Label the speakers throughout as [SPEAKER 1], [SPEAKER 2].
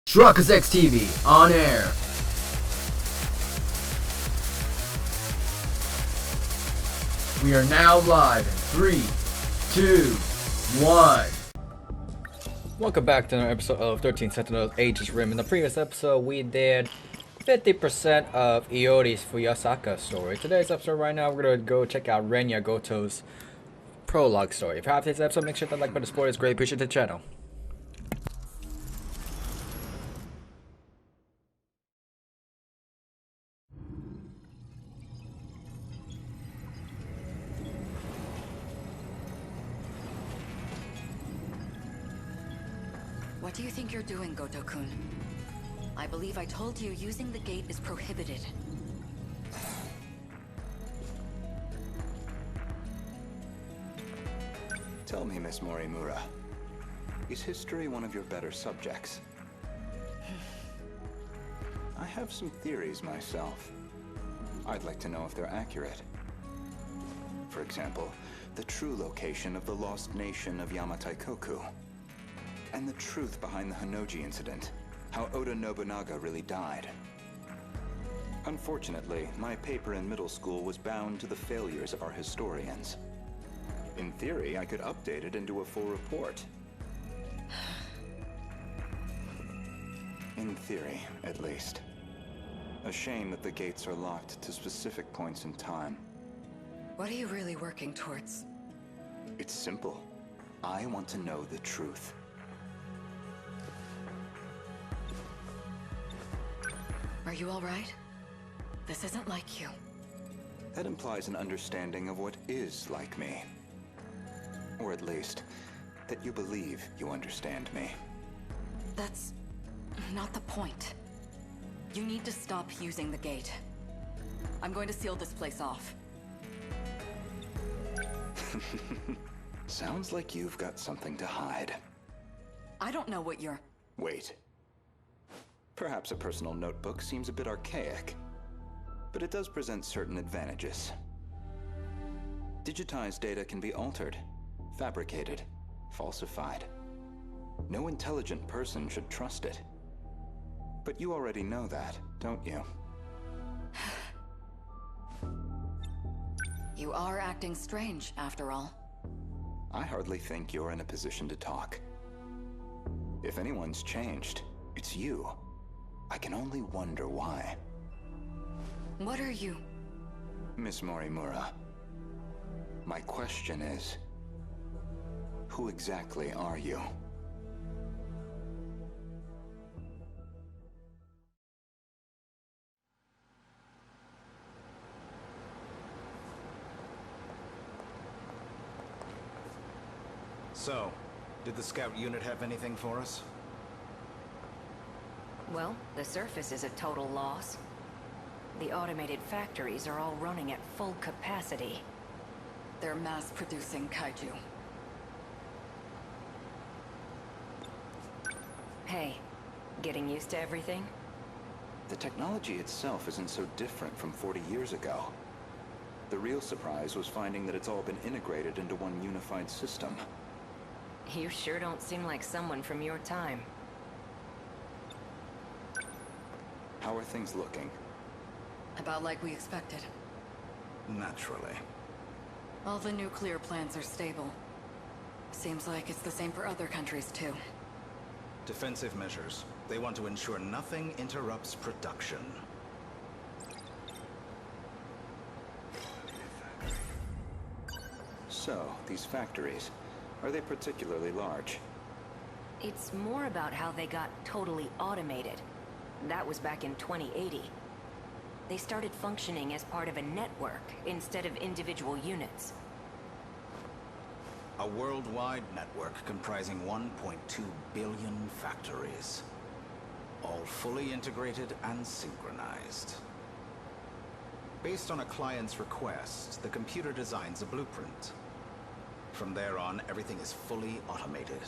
[SPEAKER 1] Truckers X TV on air. We are now live in 3, 2, 1.
[SPEAKER 2] Welcome back to another episode of 13 Sentinels Aegis. In the previous episode, we did 50% of Iori's Fuyasaka story. Today's episode right now, we're going to go check out Renya Gouto's Prologue story. If you have today's episode, make sure to like button, support is great, appreciate the channel.
[SPEAKER 3] What do you think you're doing, Gouto-kun? I believe I told you using the gate is prohibited.
[SPEAKER 4] Tell me, Miss Morimura, is history one of your better subjects? I have some theories myself. I'd like to know if they're accurate. For example, the true location of the lost nation of Yamataikoku. And the truth behind the Honnouji incident, how Oda Nobunaga really died. Unfortunately, my paper in middle school was bound to the failures of our historians. In theory, I could update it into a full report. In theory, at least. A shame that the gates are locked to specific points in time.
[SPEAKER 3] What are you really working towards?
[SPEAKER 4] It's simple. I want to know the truth.
[SPEAKER 3] Are you all right? This isn't like you.
[SPEAKER 4] That implies an understanding of what is like me. Or at least, that you believe you understand me.
[SPEAKER 3] That's not the point. You need to stop using the gate. I'm going to seal this place off.
[SPEAKER 4] Sounds like you've got something to hide.
[SPEAKER 3] I don't know what you're...
[SPEAKER 4] Wait. Perhaps a personal notebook seems a bit archaic, but it does present certain advantages. Digitized data can be altered, fabricated, falsified. No intelligent person should trust it. But you already know that, don't you?
[SPEAKER 3] You are acting strange, after all.
[SPEAKER 4] I hardly think you're in a position to talk. If anyone's changed, it's you. I can only wonder why.
[SPEAKER 3] What are you?
[SPEAKER 4] Miss Morimura, my question is, who exactly are you?
[SPEAKER 5] So, did the scout unit have anything for us?
[SPEAKER 6] Well, the surface is a total loss. The automated factories are all running at full capacity.
[SPEAKER 3] They're mass-producing kaiju.
[SPEAKER 6] Hey, getting used to everything?
[SPEAKER 4] The technology itself isn't so different from 40 years ago. The real surprise was finding that it's all been integrated into one unified system.
[SPEAKER 6] You sure don't seem like someone from your time.
[SPEAKER 4] How are things looking?
[SPEAKER 3] About like we expected.
[SPEAKER 5] Naturally.
[SPEAKER 3] All the nuclear plants are stable. Seems like it's the same for other countries too.
[SPEAKER 5] Defensive measures. They want to ensure nothing interrupts production.
[SPEAKER 4] So, these factories, are they particularly large?
[SPEAKER 6] It's more about how they got totally automated. That was back in 2080. They started functioning as part of a network instead of individual units.
[SPEAKER 5] A worldwide network comprising 1.2 billion factories. All fully integrated and synchronized. Based on a client's request, the computer designs a blueprint. From there on, everything is fully automated.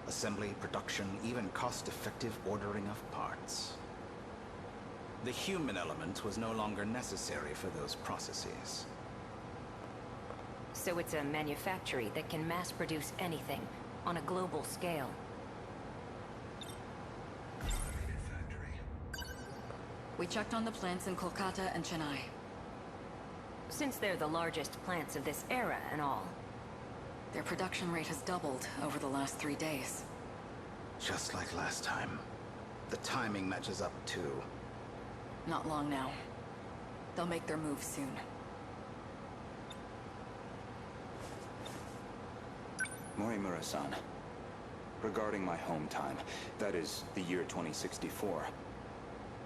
[SPEAKER 5] Assembly, production, even cost-effective ordering of parts. The human element was no longer necessary for those processes.
[SPEAKER 6] So it's a manufactory that can mass produce anything on a global scale.
[SPEAKER 3] We checked on the plants in Kolkata and Chennai.
[SPEAKER 6] Since they're the largest plants of this era and all.
[SPEAKER 3] Their production rate has doubled over the last 3 days.
[SPEAKER 5] Just like last time. The timing matches up too.
[SPEAKER 3] Not long now. They'll make their move soon.
[SPEAKER 4] Morimura-san, regarding my home time, that is, the year 2064,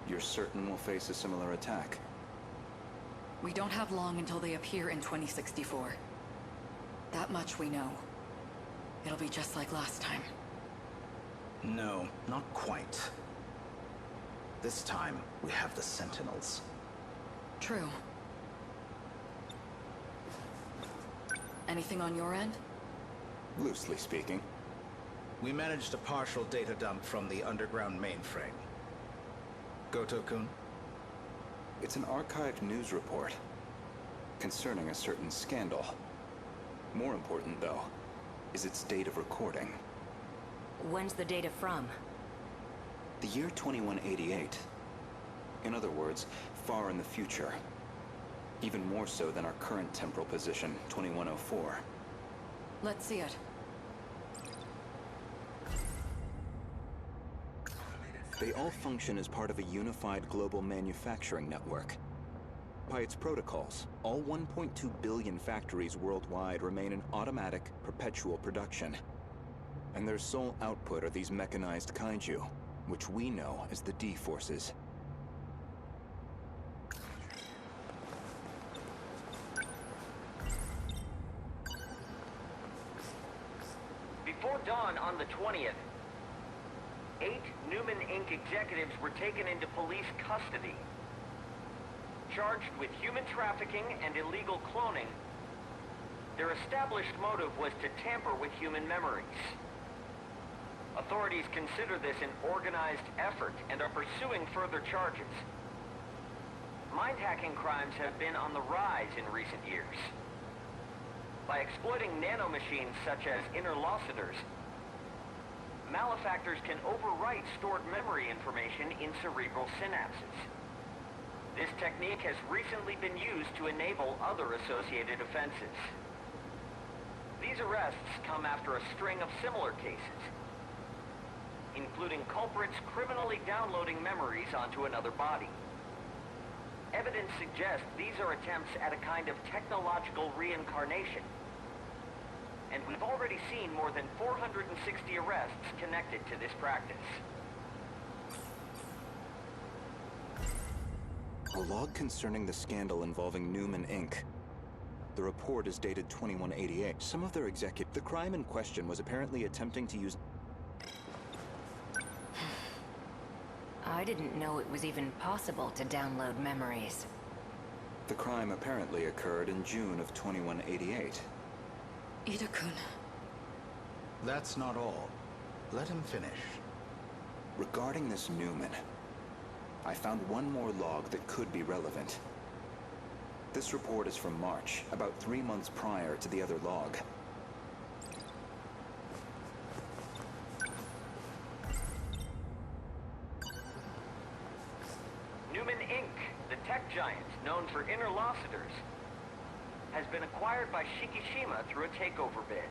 [SPEAKER 4] you're certain we'll face a similar attack?
[SPEAKER 3] We don't have long until they appear in 2064. That much we know. It'll be just like last time.
[SPEAKER 5] No, not quite. This time, we have the Sentinels.
[SPEAKER 3] True. Anything on your end?
[SPEAKER 4] Loosely speaking.
[SPEAKER 5] We managed a partial data dump from the underground mainframe. Gouto-kun?
[SPEAKER 4] It's an archived news report concerning a certain scandal. More important, though, is its date of recording.
[SPEAKER 6] When's the data from?
[SPEAKER 4] The year 2188. In other words, far in the future. Even more so than our current temporal position, 2104.
[SPEAKER 3] Let's see it.
[SPEAKER 4] They all function as part of a unified global manufacturing network. By its protocols, all 1.2 billion factories worldwide remain in automatic, perpetual production. And their sole output are these mechanized kaiju, which we know as the D-Forces.
[SPEAKER 7] Before dawn on the 20th, 8 Newman Inc. executives were taken into police custody, charged with human trafficking and illegal cloning. Their established motive was to tamper with human memories. Authorities consider this an organized effort and are pursuing further charges. Mind-hacking crimes have been on the rise in recent years. By exploiting nanomachines such as interlocutors, malefactors can overwrite stored memory information in cerebral synapses. This technique has recently been used to enable other associated offenses. These arrests come after a string of similar cases, including culprits criminally downloading memories onto another body. Evidence suggests these are attempts at a kind of technological reincarnation, and we've already seen more than 460 arrests connected to this practice.
[SPEAKER 4] A log concerning the scandal involving Newman Inc. The report is dated 2188. Some of their executives... The crime in question was apparently attempting to use...
[SPEAKER 6] I didn't know it was even possible to download memories.
[SPEAKER 4] The crime apparently occurred in June of 2188.
[SPEAKER 3] Ida-kun.
[SPEAKER 5] That's not all. Let him finish.
[SPEAKER 4] Regarding this Newman, I found one more log that could be relevant. This report is from March, about 3 months prior to the other log.
[SPEAKER 7] Newman Inc., the tech giant known for interlocutors, has been acquired by Shikishima through a takeover bid.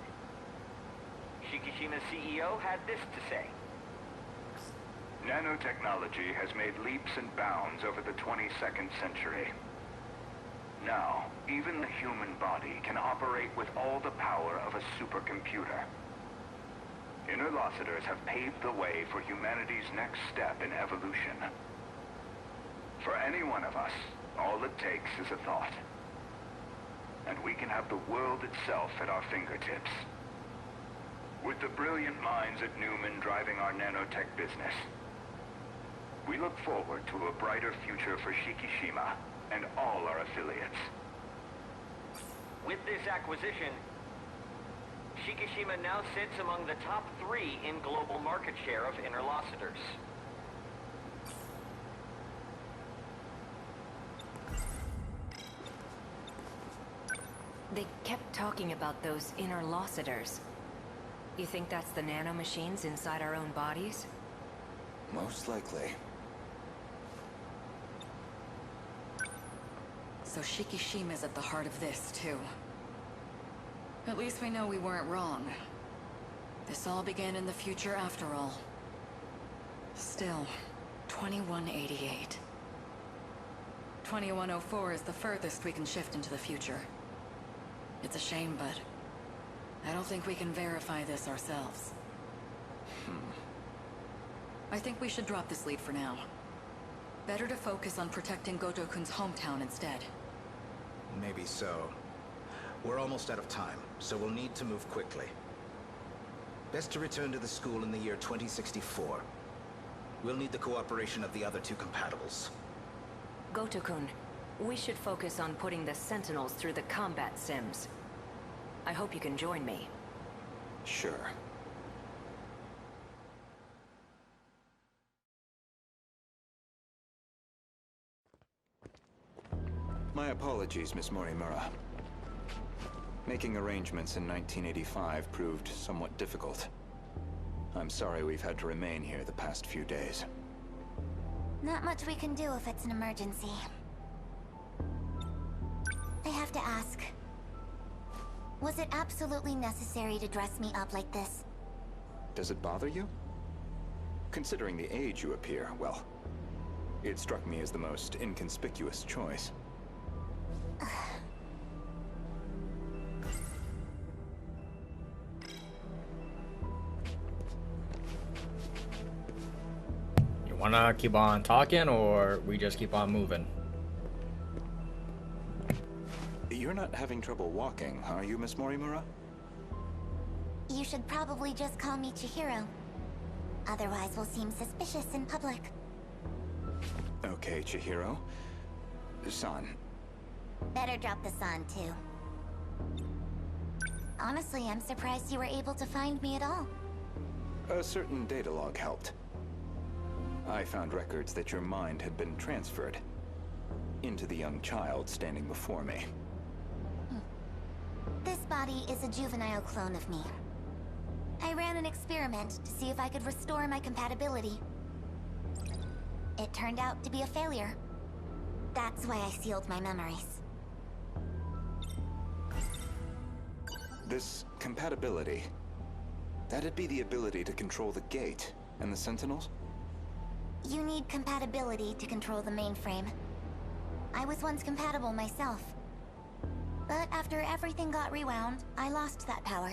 [SPEAKER 7] Shikishima's CEO had this to say.
[SPEAKER 8] Nanotechnology has made leaps and bounds over the 22nd century. Now, even the human body can operate with all the power of a supercomputer. Interlocutors have paved the way for humanity's next step in evolution. For any one of us, all it takes is a thought. And we can have the world itself at our fingertips. With the brilliant minds at Newman driving our nanotech business, we look forward to a brighter future for Shikishima and all our affiliates.
[SPEAKER 7] With this acquisition, Shikishima now sits among the top 3 in global market share of interlocutors.
[SPEAKER 6] They kept talking about those interlocutors. You think that's the nanomachines inside our own bodies?
[SPEAKER 4] Most likely.
[SPEAKER 3] So Shikishima's at the heart of this, too. At least we know we weren't wrong. This all began in the future after all. Still, 2188. 2104 is the furthest we can shift into the future. It's a shame, but I don't think we can verify this ourselves. I think we should drop this lead for now. Better to focus on protecting Gouto-kun's hometown instead.
[SPEAKER 5] Maybe so. We're almost out of time, so we'll need to move quickly. Best to return to the school in the year 2064. We'll need the cooperation of the other two compatibles.
[SPEAKER 6] Gouto-kun, we should focus on putting the Sentinels through the combat sims. I hope you can join me.
[SPEAKER 4] Sure. My apologies, Miss Morimura. Making arrangements in 1985 proved somewhat difficult. I'm sorry we've had to remain here the past few days.
[SPEAKER 9] Not much we can do if it's an emergency. I have to ask. Was it absolutely necessary to dress me up like this?
[SPEAKER 4] Does it bother you? Considering the age you appear, well, it struck me as the most inconspicuous choice.
[SPEAKER 2] Wanna keep on talking, or we just keep on moving?
[SPEAKER 4] You're not having trouble walking, are you, Miss Morimura?
[SPEAKER 9] You should probably just call me Chihiro. Otherwise we'll seem suspicious in public.
[SPEAKER 4] Okay, Chihiro. San.
[SPEAKER 9] Better drop the san, too. Honestly, I'm surprised you were able to find me at all.
[SPEAKER 4] A certain data log helped. I found records that your mind had been transferred into the young child standing before me.
[SPEAKER 9] This body is a juvenile clone of me. I ran an experiment to see if I could restore my compatibility. It turned out to be a failure. That's why I sealed my memories.
[SPEAKER 4] This compatibility, that'd be the ability to control the gate and the Sentinels?
[SPEAKER 9] You need compatibility to control the mainframe. I was once compatible myself. But after everything got rewound, I lost that power.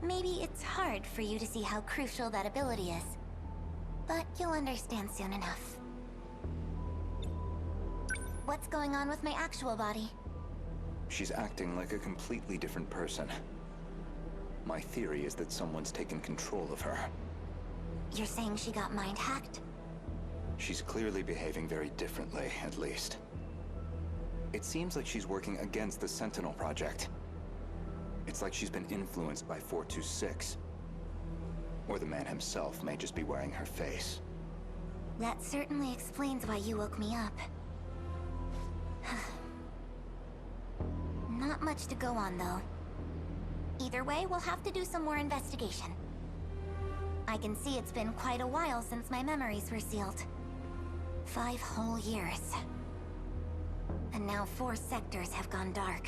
[SPEAKER 9] Maybe it's hard for you to see how crucial that ability is. But you'll understand soon enough. What's going on with my actual body?
[SPEAKER 4] She's acting like a completely different person. My theory is that someone's taken control of her.
[SPEAKER 9] You're saying she got mind-hacked?
[SPEAKER 4] She's clearly behaving very differently, at least. It seems like she's working against the Sentinel project. It's like she's been influenced by 426. Or the man himself may just be wearing her face.
[SPEAKER 9] That certainly explains why you woke me up. Not much to go on, though. Either way, we'll have to do some more investigation. I can see it's been quite a while since my memories were sealed. 5 whole years. And now 4 sectors have gone dark.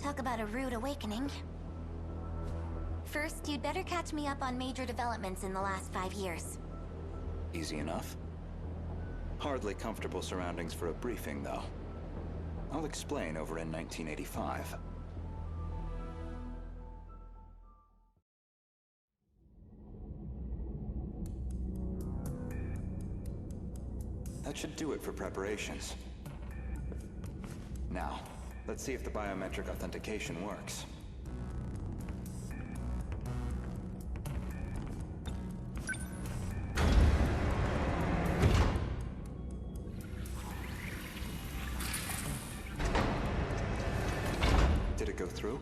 [SPEAKER 9] Talk about a rude awakening. First, you'd better catch me up on major developments in the last 5 years.
[SPEAKER 4] Easy enough. Hardly comfortable surroundings for a briefing, though. I'll explain over in 1985. That should do it for preparations. Now, let's see if the biometric authentication works. Did it go through?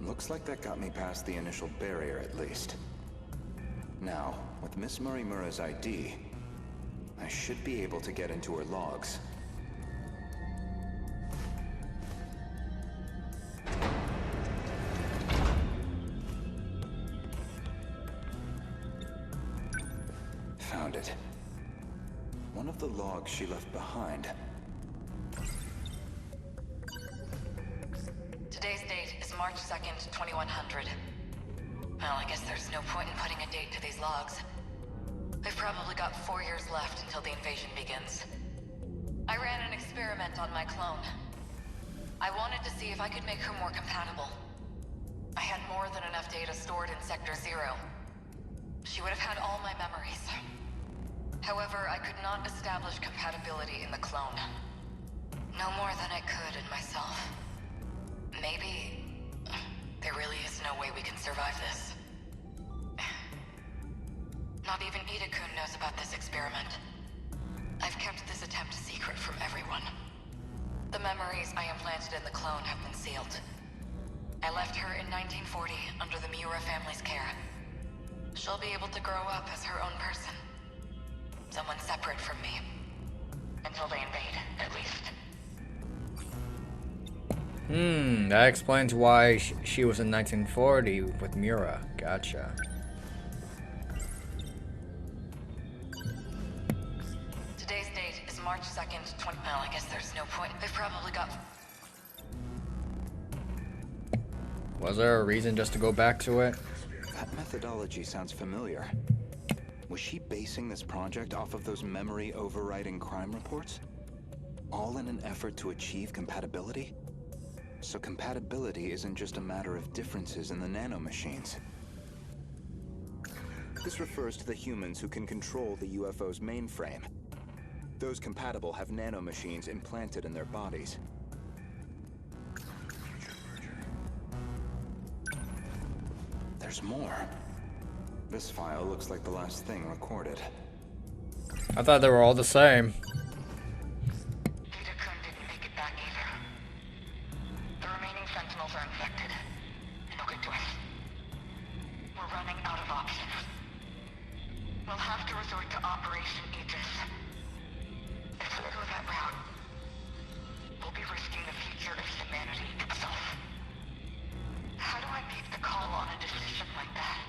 [SPEAKER 4] Looks like that got me past the initial barrier, at least. Now, with Miss Morimura's ID, I should be able to get into her logs. one of the logs she left behind.
[SPEAKER 3] Today's date is March 2nd, 2100. Well, I guess there's no point in putting a date to these logs. We've probably got 4 years left until the invasion begins. I ran an experiment on my clone. I wanted to see if I could make her more compatible. I had more than enough data stored in Sector 0. She would have had all my memories. However, I could not establish compatibility in the clone. No more than I could in myself. Maybe there really is no way we can survive this. Not even Ida-kun knows about this experiment. I've kept this attempt secret from everyone. The memories I implanted in the clone have been sealed. I left her in 1940 under the Miura family's care. She'll be able to grow up as her own person. Someone separate from me. Until they invade, at least.
[SPEAKER 2] That explains why she was in 1940 with Miura. Gotcha.
[SPEAKER 3] Today's date is March 2nd, well, I guess there's no point. They've probably got...
[SPEAKER 2] Was there a reason just to go back to it?
[SPEAKER 4] That methodology sounds familiar. Was she basing this project off of those memory overriding crime reports? All in an effort to achieve compatibility? So compatibility isn't just a matter of differences in the nanomachines. This refers to the humans who can control the UFO's mainframe. Those compatible have nanomachines implanted in their bodies. There's more. This file looks like the last thing recorded.
[SPEAKER 2] I thought they were all the same.
[SPEAKER 3] Ida-kun didn't make it back either. The remaining Sentinels are infected. No good to us. We're running out of options. We'll have to resort to Operation Aegis. If we go that route, we'll be risking the future of humanity itself. How do I make the call on a decision like that?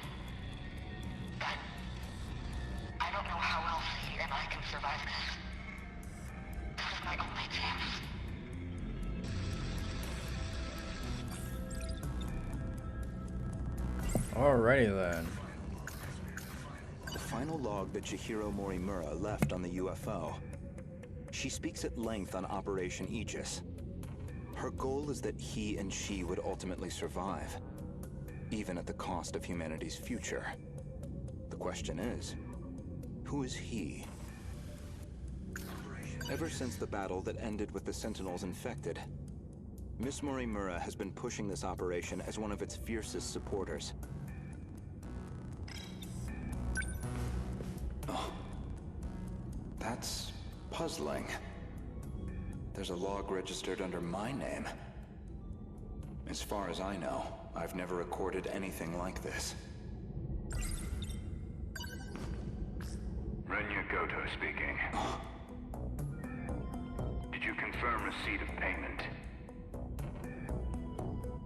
[SPEAKER 3] But I don't know how else he and I can survive this. This is my only chance.
[SPEAKER 2] Alrighty then.
[SPEAKER 4] The final log that Chihiro Morimura left on the UFO. She speaks at length on Operation Aegis. Her goal is that he and she would ultimately survive, even at the cost of humanity's future. The question is, who is he? Ever since the battle that ended with the Sentinels infected, Miss Morimura has been pushing this operation as one of its fiercest supporters. Oh, that's puzzling. There's a log registered under my name. As far as I know, I've never recorded anything like this.
[SPEAKER 8] Renya Gouto speaking. Did you confirm receipt of payment?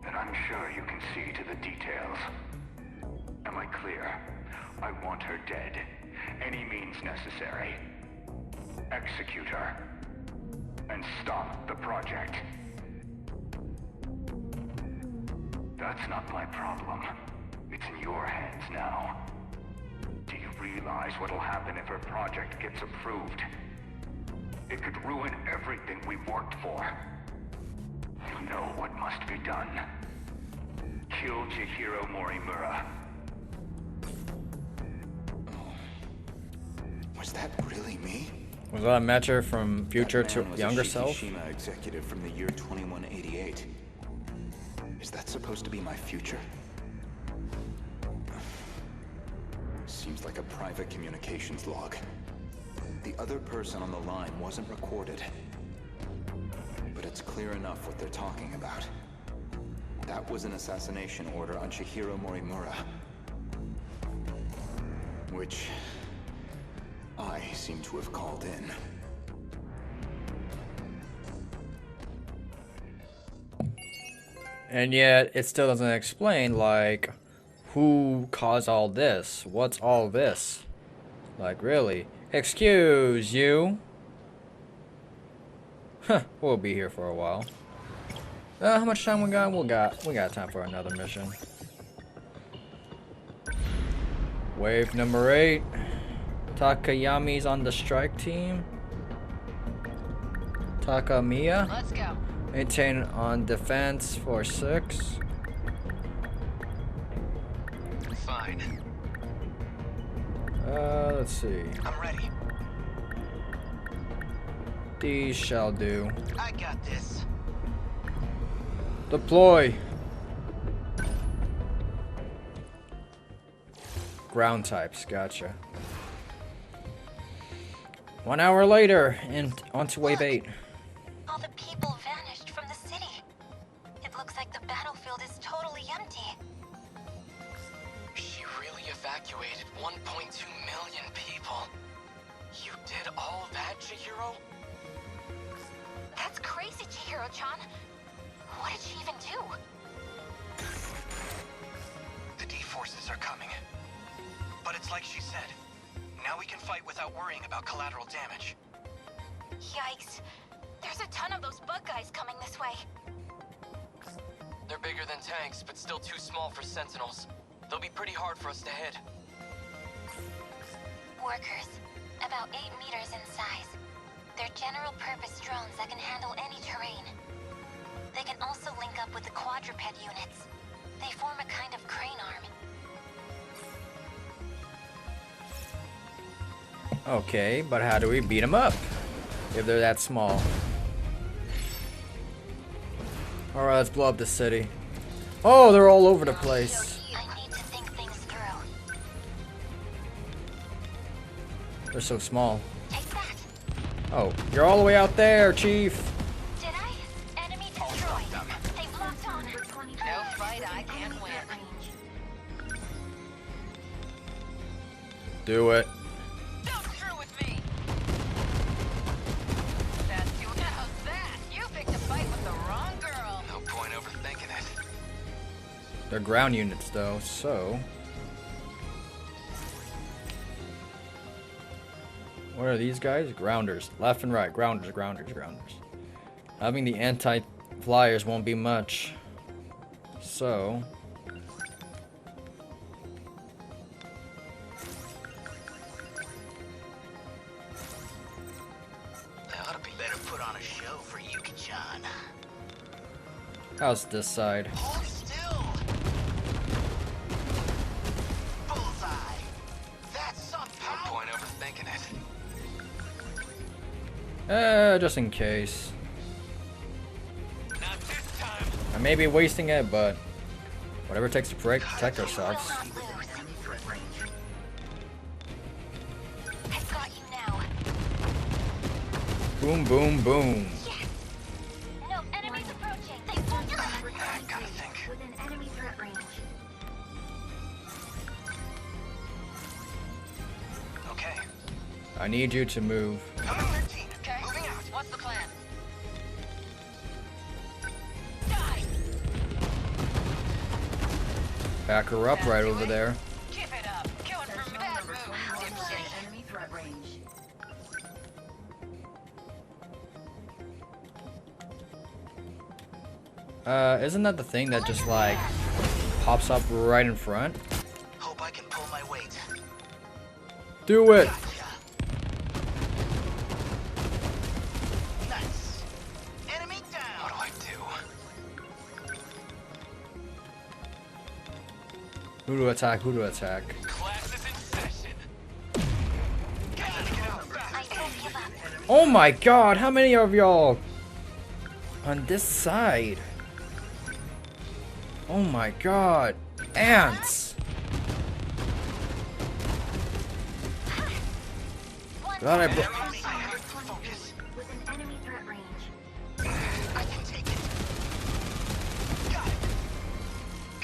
[SPEAKER 8] Then I'm sure you can see to the details. Am I clear? I want her dead. Any means necessary. Execute her. And stop the project. That's not my problem. It's in your hands now. Do you realize what'll happen if her project gets approved? It could ruin everything we've worked for. You know what must be done. Kill Chihiro Morimura.
[SPEAKER 4] Was that really me?
[SPEAKER 2] Was that a matcher from future
[SPEAKER 4] That
[SPEAKER 2] to
[SPEAKER 4] man was
[SPEAKER 2] younger
[SPEAKER 4] a
[SPEAKER 2] self?
[SPEAKER 4] Shikishima executive from the year 2188. Is that supposed to be my future? Seems like a private communications log. The other person on the line wasn't recorded. But it's clear enough what they're talking about. That was an assassination order on Chihiro Morimura. Which I seem to have called in.
[SPEAKER 2] And yet, it still doesn't explain, like, who caused all this? What's all this? Like, really? Excuse you. Huh, we'll be here for a while. How much time we got? We got time for another mission. Wave number 8. Takayami's on the strike team. Takamiya.
[SPEAKER 3] Let's go.
[SPEAKER 2] Maintain on defense for 6.
[SPEAKER 5] Fine.
[SPEAKER 2] Let's see.
[SPEAKER 5] I'm ready.
[SPEAKER 2] These shall do.
[SPEAKER 5] I got this.
[SPEAKER 2] Deploy. Ground types, gotcha. 1 hour later, and onto wave 8.
[SPEAKER 9] All the people vanished from the city. It looks like the battlefield is totally empty.
[SPEAKER 10] She really evacuated 1.2 million people. You did all that, Chihiro?
[SPEAKER 9] That's crazy, Chihiro-chan. What did she even do?
[SPEAKER 10] The D-forces are coming. But it's like she said. Now we can fight without worrying about collateral damage.
[SPEAKER 9] Yikes. There's a ton of those bug guys coming this way.
[SPEAKER 10] They're bigger than tanks, but still too small for Sentinels. They'll be pretty hard for us to hit.
[SPEAKER 9] Workers, about 8 meters in size. They're general-purpose drones that can handle any terrain. They can also link up with the quadruped units. They form a kind of crane arm.
[SPEAKER 2] Okay, but how do we beat them up if they're that small? Alright, let's blow up the city. Oh, they're all over the place.
[SPEAKER 9] I need to think things through.
[SPEAKER 2] They're so small.
[SPEAKER 9] Take that.
[SPEAKER 2] Oh, you're all the way out there, Chief.
[SPEAKER 9] Did I? Enemy destroyed. They've locked on.
[SPEAKER 3] No fight I can't win.
[SPEAKER 2] Do it.
[SPEAKER 3] Don't screw with me. That's you. How's that? You picked a fight with the wrong girl.
[SPEAKER 10] No point overthinking it.
[SPEAKER 2] They're ground units, though, so... What are these guys? Grounders. Left and right. Grounders, grounders, grounders. Having the anti-flyers won't be much. So...
[SPEAKER 5] They ought to be better put on a show for Yuki-chan.
[SPEAKER 2] how's this side?
[SPEAKER 5] Hold still! Bullseye! That's some
[SPEAKER 10] No
[SPEAKER 5] power!
[SPEAKER 10] point overthinking it.
[SPEAKER 2] Just in case.
[SPEAKER 10] Not this time.
[SPEAKER 2] I may be wasting it, but... Whatever it takes to protect ourselves.
[SPEAKER 9] Not lose. I've got you now.
[SPEAKER 2] Boom, boom, boom.
[SPEAKER 9] Yes. No enemies approaching. They won't.
[SPEAKER 10] I gotta think.
[SPEAKER 9] Within enemy threat range.
[SPEAKER 10] Okay.
[SPEAKER 2] I need you to move.
[SPEAKER 10] Coming 13.
[SPEAKER 3] Okay.
[SPEAKER 10] Moving out.
[SPEAKER 3] What's the plan? Die.
[SPEAKER 2] Back her up right over there.
[SPEAKER 3] Keep it up. Killing from bad move. Enemy threat range.
[SPEAKER 2] Isn't that the thing that just like pops up right in front?
[SPEAKER 5] Hope I can pull my weight.
[SPEAKER 2] Do it!
[SPEAKER 5] Gotcha. Nice. Enemy down.
[SPEAKER 10] What do I do?
[SPEAKER 2] Who to attack? Who to attack?
[SPEAKER 10] Class is in session.
[SPEAKER 5] Gotta get out fast.
[SPEAKER 9] I won't give up.
[SPEAKER 2] Oh my god, how many of y'all on this side? Oh my god. Ants! God, I
[SPEAKER 5] Focus.
[SPEAKER 9] Within enemy threat range.
[SPEAKER 5] I can take it. Got it.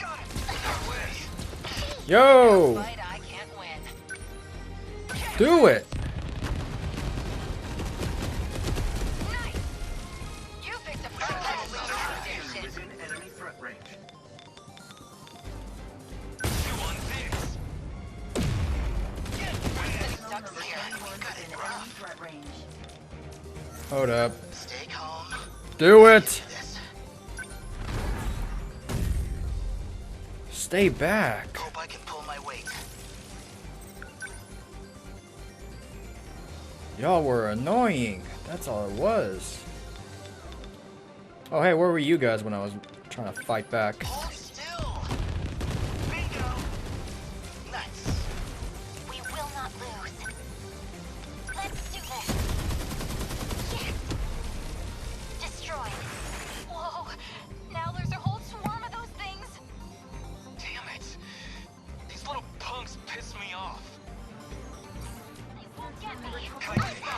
[SPEAKER 5] Got it.
[SPEAKER 2] Yo!
[SPEAKER 3] Fight I can't win.
[SPEAKER 2] Do it!
[SPEAKER 3] Nice. You picked a fight.
[SPEAKER 5] Within enemy threat range.
[SPEAKER 10] You want this?
[SPEAKER 3] Sucks here.
[SPEAKER 2] Hold up.
[SPEAKER 10] Stay calm.
[SPEAKER 2] Do it!
[SPEAKER 10] This.
[SPEAKER 2] Stay back.
[SPEAKER 10] Hope I can pull my weight.
[SPEAKER 2] Y'all were annoying. That's all it was. Oh, hey, where were you guys when I was trying to fight back?
[SPEAKER 10] Hold still. Bingo. Nice.
[SPEAKER 9] We will not lose. Let's do this. Yes. Destroyed. Whoa. Now there's a whole swarm of those things.
[SPEAKER 10] Damn it. These little punks piss me off.
[SPEAKER 9] They won't get me.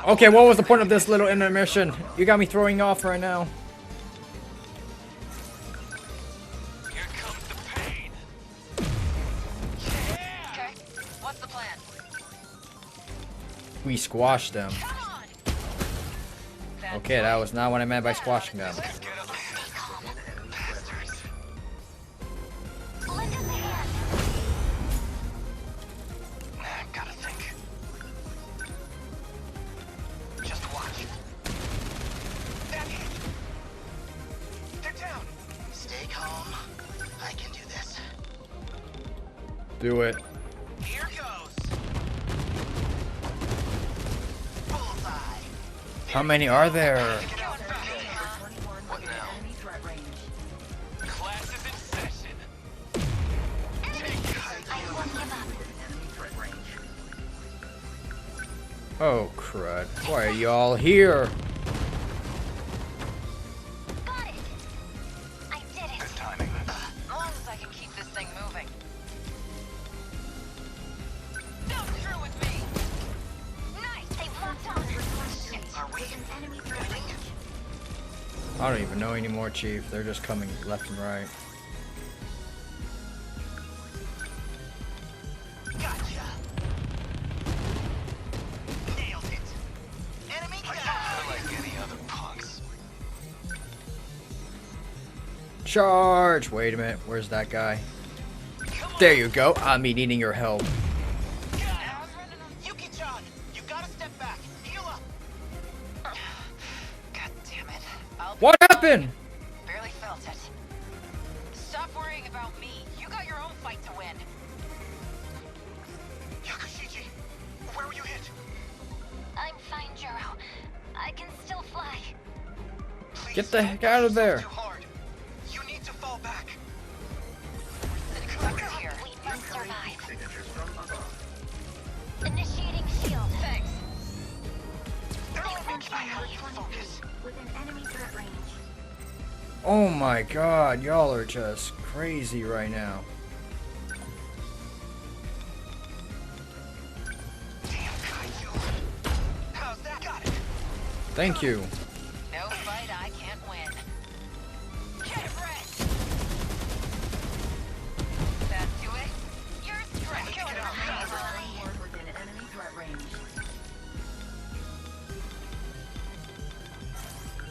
[SPEAKER 2] Okay, what was the point of this little intermission? You got me throwing off right now.
[SPEAKER 10] Here comes the pain. Yeah. Okay. What's the plan?
[SPEAKER 2] We squashed them.
[SPEAKER 10] Come on.
[SPEAKER 2] Okay, that was not what I meant by squashing them.
[SPEAKER 10] Get up. Bastards.
[SPEAKER 9] Lend us a hand.
[SPEAKER 10] Gotta think. Just watch. That hit. They're down. Stay calm. I can do this.
[SPEAKER 2] Do it.
[SPEAKER 10] Here goes. Bullseye.
[SPEAKER 2] How many are there?
[SPEAKER 10] Get out back. What now? Class is in session.
[SPEAKER 9] I won't give up.
[SPEAKER 2] Oh, crud. Why are y'all here?
[SPEAKER 9] Got it. I did it.
[SPEAKER 10] Good timing.
[SPEAKER 6] As long as I can keep this thing moving. Don't screw with me!
[SPEAKER 9] Nice. They locked on.
[SPEAKER 10] Are we
[SPEAKER 9] Enemy
[SPEAKER 10] winning?
[SPEAKER 2] I don't even know anymore, Chief. They're just coming left and right.
[SPEAKER 10] Gotcha. Nailed it. Enemy down. Like any other punks.
[SPEAKER 2] Charge! Wait a minute. Where's that guy? There you go. I'm needing your help.
[SPEAKER 10] Yuki-chan, you gotta step back. Heal up.
[SPEAKER 6] God damn it. I'll be
[SPEAKER 2] What
[SPEAKER 6] fine.
[SPEAKER 2] happened?
[SPEAKER 6] Barely felt it. Stop worrying about me. You got your own fight to win.
[SPEAKER 10] Yakushiji, where were you hit?
[SPEAKER 9] I'm fine, Juro. I can still fly.
[SPEAKER 10] Please,
[SPEAKER 2] Get the heck out of there.
[SPEAKER 10] too hard. You need to fall back.
[SPEAKER 6] Over here.
[SPEAKER 9] We must survive. Initiating shield.
[SPEAKER 6] Thanks.
[SPEAKER 10] I have to focus.
[SPEAKER 9] Within enemy threat range.
[SPEAKER 2] Oh my god. Y'all are just crazy right now.
[SPEAKER 10] Damn Kaiju. How's that? Got it.
[SPEAKER 2] Thank you.
[SPEAKER 6] No fight I can't win. Get wrecked! That do it? You're stretched.
[SPEAKER 10] Get out.
[SPEAKER 3] Within enemy threat range.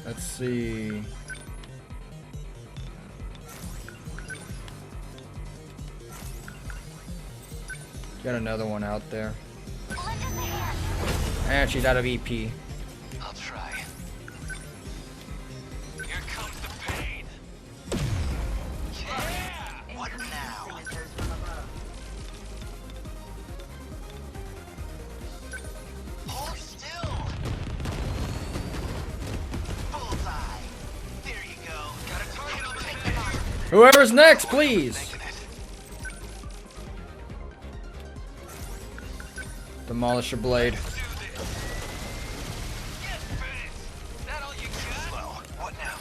[SPEAKER 2] Let's see. Got another one out there.
[SPEAKER 9] Lend us a hand.
[SPEAKER 2] And she's out of EP.
[SPEAKER 10] I'll try. Here comes the pain. Yeah! What now?
[SPEAKER 3] Signatures from above.
[SPEAKER 10] Hold still. Bullseye. There you go. Got a target on the head.
[SPEAKER 2] Whoever's next, please.
[SPEAKER 10] Making it.
[SPEAKER 2] Demolish your blade.
[SPEAKER 10] Do this. Get finished. That all you got? Slow. What now?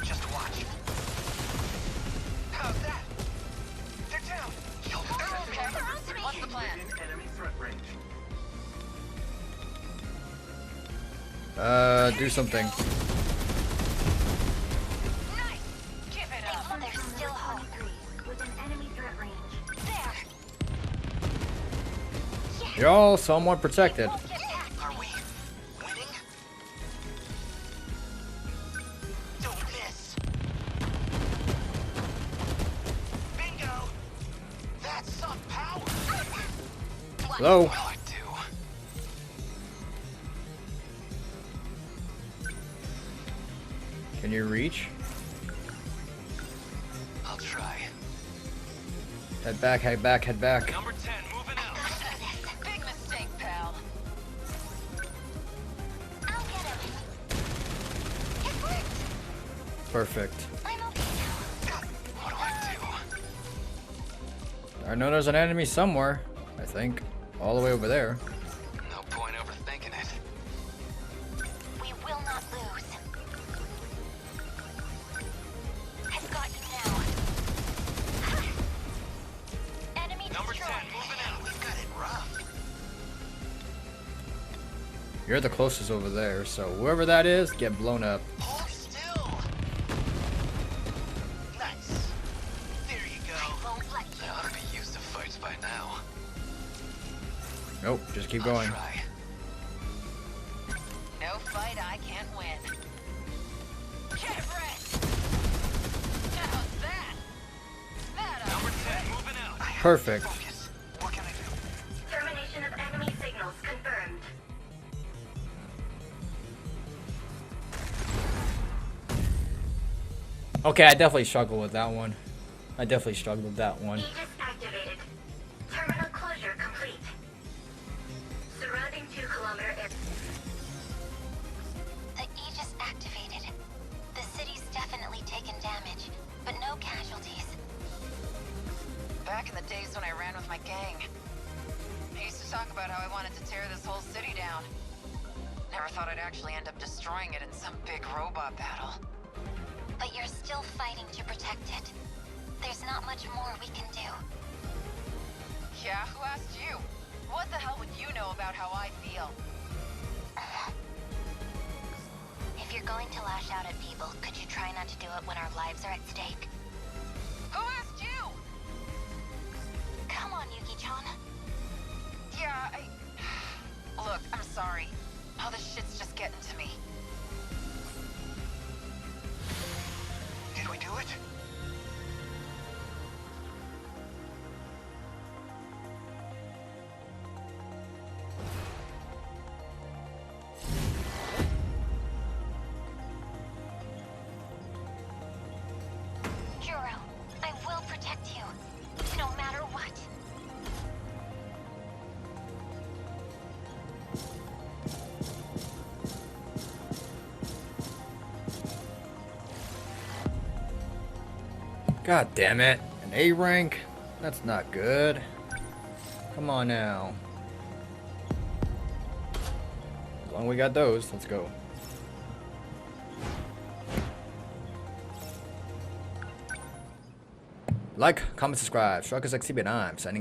[SPEAKER 10] Just watch. How's that? They're down.
[SPEAKER 6] Okay. What's the plan?
[SPEAKER 3] Within enemy threat range.
[SPEAKER 2] Do something.
[SPEAKER 6] Nice! Give it up!
[SPEAKER 9] There's still hope. Within enemy threat range. There.
[SPEAKER 2] Y'all somewhat protected.
[SPEAKER 9] Won't get back to
[SPEAKER 10] Are
[SPEAKER 9] me.
[SPEAKER 10] we winning? Don't miss. Bingo. That's some power.
[SPEAKER 2] Hello.
[SPEAKER 10] Well, I do.
[SPEAKER 2] Can you reach?
[SPEAKER 10] I'll try.
[SPEAKER 2] Head back, head back, head back.
[SPEAKER 10] Number 10, moving out.
[SPEAKER 6] Big mistake, pal.
[SPEAKER 9] I'll get him. It worked.
[SPEAKER 2] Perfect.
[SPEAKER 9] I'm okay now.
[SPEAKER 10] What do I do?
[SPEAKER 2] I know there's an enemy somewhere, I think. All the way over there.
[SPEAKER 10] No point overthinking it.
[SPEAKER 9] We will not lose. I've got you now. Enemy
[SPEAKER 10] Number 10,
[SPEAKER 9] destroyed.
[SPEAKER 10] moving out. We've got it rough.
[SPEAKER 2] You're the closest over there, so whoever that is, get blown up.
[SPEAKER 10] Hold still. Nice. There you go.
[SPEAKER 9] Won't let you.
[SPEAKER 10] They ought to be used to fights by now.
[SPEAKER 2] Nope, just keep
[SPEAKER 10] I'll
[SPEAKER 2] going.
[SPEAKER 10] try.
[SPEAKER 6] No fight I can't win. Get wrecked! How's that? That
[SPEAKER 10] Number 10, moving out.
[SPEAKER 2] Perfect.
[SPEAKER 10] Focus. What can I do?
[SPEAKER 9] Termination of enemy signals confirmed.
[SPEAKER 2] Okay, I definitely struggled with that one. I definitely struggled with that one.
[SPEAKER 9] Aegis activated. Terminal closure complete. Surrounding 2-kilometer area. The Aegis activated. The city's definitely taken damage, but no casualties.
[SPEAKER 6] Back in the days when I ran with my gang, I used to talk about how I wanted to tear this whole city down. Never thought I'd actually end up destroying it in some big robot battle.
[SPEAKER 9] But you're still fighting to protect it. There's not much more we can do.
[SPEAKER 6] Yeah, who asked you? What the hell would you know about how I feel?
[SPEAKER 9] If you're going to lash out at people, could you try not to do it when our lives are at stake?
[SPEAKER 6] Who asked you?
[SPEAKER 9] Come on, Yuki-chan.
[SPEAKER 6] Yeah, Look, I'm sorry. All this shit's just getting to me.
[SPEAKER 10] Did we do it?
[SPEAKER 9] Juro, I will protect you, no matter what.
[SPEAKER 2] God damn it. An A rank? That's not good. Come on now. As long as we got those, let's go. Like, comment, subscribe. Shark is XCB9. Signing